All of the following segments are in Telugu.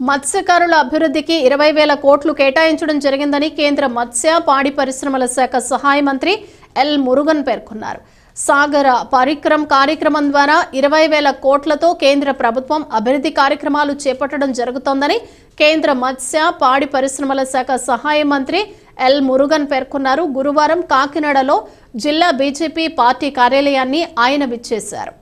మత్స్యకారుల అభివృద్ధికి 20,000 కోట్లు కేటాయించడం జరిగిందని కేంద్ర మత్స్య పాడి పరిశ్రమల శాఖ సహాయ మంత్రి ఎల్ మురుగన్ పేర్కొన్నారు. సాగర పరిక్రమ్ కార్యక్రమం ద్వారా 20,000 కోట్లతో కేంద్ర ప్రభుత్వం అభివృద్ధి కార్యక్రమాలు చేపట్టడం జరుగుతోందని కేంద్ర మత్స్య పాడి పరిశ్రమల శాఖ సహాయ మంత్రి ఎల్ మురుగన్ పేర్కొన్నారు. గురువారం కాకినాడలో జిల్లా బీజేపీ పార్టీ కార్యాలయాన్ని ఆయన విచ్చేశారు.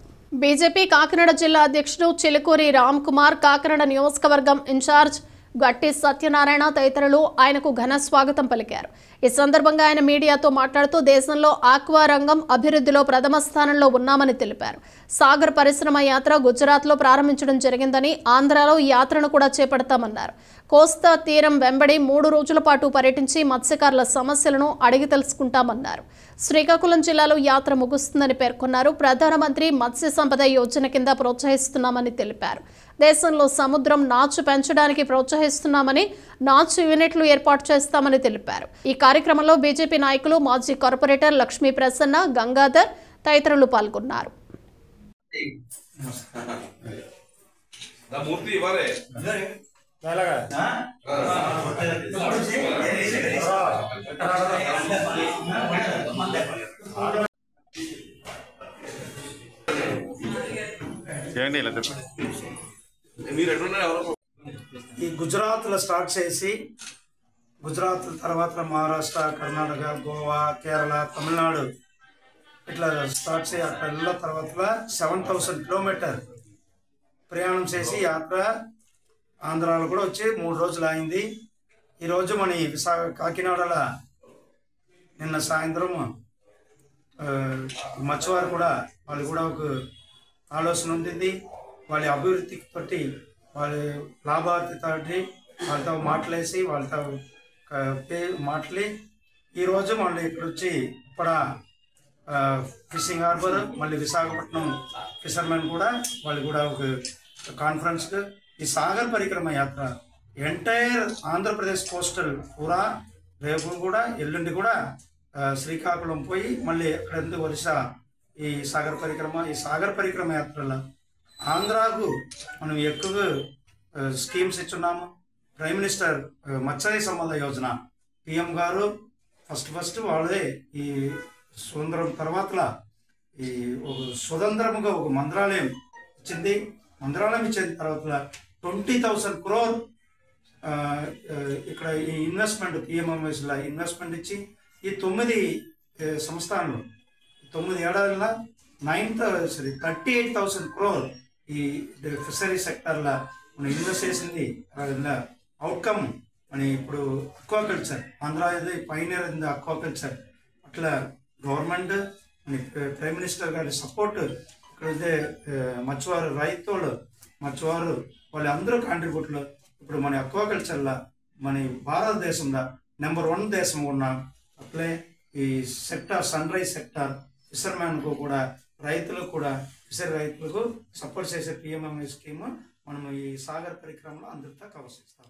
బీజేపీ కాకినాడ జిల్లా అధ్యక్షుడు చిలుకూరి రామ్ కుమార్, కాకినాడ నియోజకవర్గం ఇన్ఛార్జ్ గట్టి సత్యనారాయణ తదితరులు ఆయనకు ఘన స్వాగతం పలికారు. ఈ సందర్భంగా ఆయన మీడియాతో మాట్లాడుతూ దేశంలో ఆక్వా రంగం అభివృద్ధిలో ప్రథమ స్థానంలో ఉన్నామని తెలిపారు. సాగర్ పరిశ్రమ యాత్ర గుజరాత్లో ప్రారంభించడం జరిగిందని, ఆంధ్రాలో ఈ యాత్రను కూడా చేపడతామన్నారు. కోస్తా తీరం వెంబడి 3 రోజుల పాటు పర్యటించి మత్స్యకారుల సమస్యలను అడిగి తెలుసుకుంటామన్నారు. శ్రీకాకుళం జిల్లాలో యాత్ర ముగుస్తుందని పేర్కొన్నారు. ప్రధానమంత్రి మత్స్య సంపద యోజన కింద ప్రోత్సహిస్తున్నామని తెలిపారు. దేశంలో సముద్రం నాచు పెంచడానికి ప్రోత్సహిస్తున్నామని, నాచు యూనిట్లు ఏర్పాటు చేస్తామని తెలిపారు. ఈ కార్యక్రమంలో బీజేపీ నాయకులు, మాజీ కార్పొరేటర్ లక్ష్మీ ప్రసన్న, గంగాధర్ తదితరులు పాల్గొన్నారు. ఈ గుజరాత్లో స్టార్ట్ చేసి, గుజరాత్ తర్వాత మహారాష్ట్ర, కర్ణాటక, గోవా, కేరళ, తమిళనాడు ఇట్లా స్టార్ట్ చేసి అక్కడ వెళ్ళిన తర్వాత 7,000 కిలోమీటర్ ప్రయాణం చేసి యాత్ర ఆంధ్రాలో కూడా వచ్చి 3 రోజులు అయింది. ఈరోజు మన కాకినాడలో నిన్న సాయంత్రం మత్స్యవారు కూడా వాళ్ళు కూడా ఒక ఆలోచన ఉంటుంది. వాళ్ళ అభివృద్ధికి తోటి వాళ్ళ లాభార్థితోటి వాళ్ళతో మాట్లాడేసి వాళ్ళతో మాట్లాడి ఈరోజు మళ్ళీ ఇక్కడ వచ్చి ఇక్కడ ఫిషింగ్ హార్బర్, మళ్ళీ విశాఖపట్నం ఫిషర్మెన్ కూడా వాళ్ళు కూడా ఒక కాన్ఫరెన్స్కి ఈ సాగర్ పరిక్రమ యాత్ర ఎంటైర్ ఆంధ్రప్రదేశ్ కోస్టల్ పూరా రేపు కూడా ఎల్లుండి కూడా శ్రీకాకుళం పోయి మళ్ళీ అక్కడ ఒరిస్సా ఈ సాగర్ పరిక్రమ యాత్రలో ఆంధ్రాకు మనం ఎక్కువ schemes ఇచ్చున్నాము. Prime minister Matsya Sampada Yojana PM గారు ఫస్ట్ వాళ్ళే ఈ స్వతంత్రం తర్వాత ఈ ఒక స్వతంత్రముగా ఒక మంత్రాలయం ఇచ్చింది. మంత్రాలయం ఇచ్చిన తర్వాత 20,000 crore ఇక్కడ ఈ ఇన్వెస్ట్మెంట్ పిఎంఎంఎస్లో ఇన్వెస్ట్మెంట్ ఇచ్చి ఈ 9 సంస్థానాలు 9 ఏడాదిలో 38,000 crore ఈ ఫిషరీ సెక్టర్లో మనం ఇన్వెస్ట్ చేసింది. అవుట్కమ్ మన ఇప్పుడు అక్వాకల్చర్ ఆంధ్ర ఇది పైనర్ ఇన్ ద అక్వాకల్చర్. అట్లా గవర్నమెంట్ మన ప్రైమ్ మినిస్టర్ గారి సపోర్ట్ ఇక్కడైతే మత్స్యవారు రైతులు మత్స్యవారు వాళ్ళందరూ కాంట్రిబ్యూట్లు ఇప్పుడు మన అక్వాకల్చర్లో మన భారతదేశంలో నెంబర్ 1 దేశం ఉన్నాం. అట్లే ఈ సెక్టార్ సన్ రైజ్ సెక్టార్ ఫిషర్మ్యాన్కు కూడా రైతులకు కూడా ఫిషర్ రైతులకు సపోర్ట్ చేసే పిఎంఎంఏ స్కీమ్ మనం ఈ సాగర్ పరిక్రమలో అందరితో కవర్ చేస్తాం.